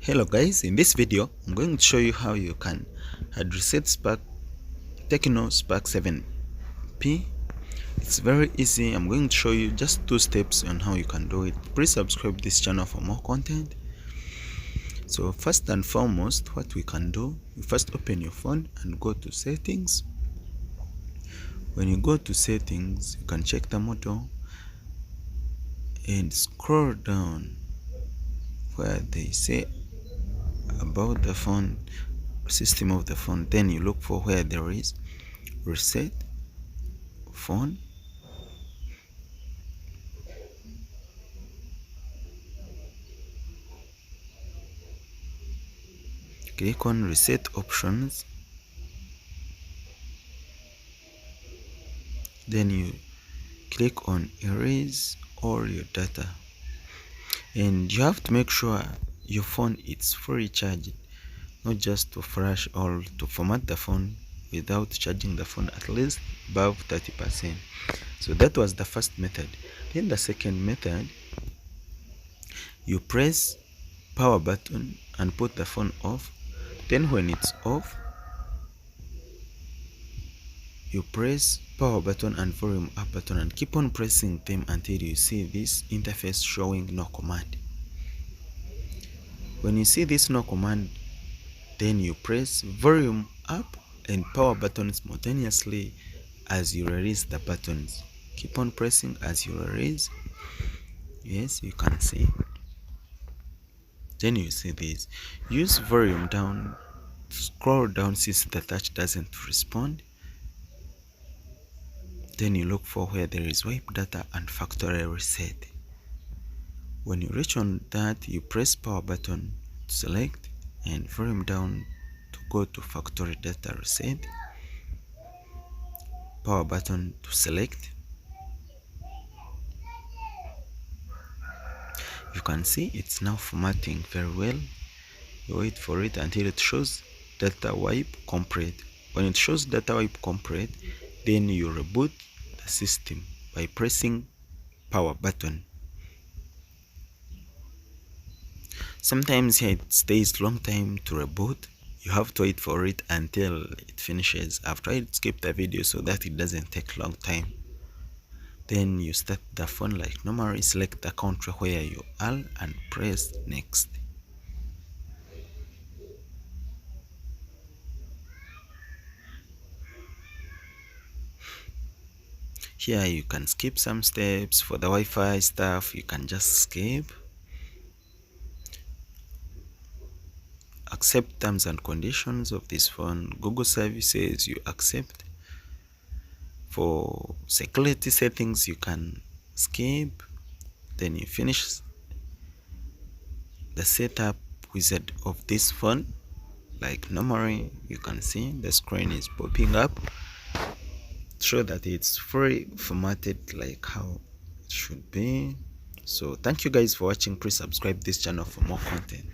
Hello guys, in this video I'm going to show you how you can hard reset Spark Tecno Spark 7P. It's very easy. I'm going to show you just 2 steps on how you can do it. Please subscribe this channel for more content. So first and foremost, what we can do, you first open your phone and go to settings. When you go to settings, you can check the model and scroll down where they say about the phone, system of the phone. Then you look for where there is reset phone. Click on reset options, then you click on erase all your data, and you have to make sure your phone is fully charged, not just to flash or to format the phone without charging the phone at least above 30%. So that was the first method. Then the second method, you press power button and put the phone off. Then when it's off, you press power button and volume up button and keep on pressing them until you see this interface showing no command. When you see this no command, then you press volume up and power button simultaneously as you release the buttons. Keep on pressing as you release. Yes, you can see. Then you see this. Use volume down, scroll down since the touch doesn't respond. Then you look for where there is wipe data and factory reset. When you reach on that, you press power button to select and volume down to go to factory data reset. Power button to select. You can see it's now formatting very well. You wait for it until it shows data wipe complete. When it shows data wipe complete, then you reboot the system by pressing power button. Sometimes here it stays long time to reboot. You have to wait for it until it finishes. I've tried to skip the video so that it doesn't take long time. Then you start the phone like normally, select the country where you are and press next. Here you can skip some steps. For the Wi-Fi stuff, you can just skip. Accept terms and conditions of this phone. Google services you accept. For security settings, you can skip. Then you finish the setup wizard of this phone like normally. You can see the screen is popping up, show that it's fully formatted like how it should be. So thank you guys for watching. Please subscribe this channel for more content.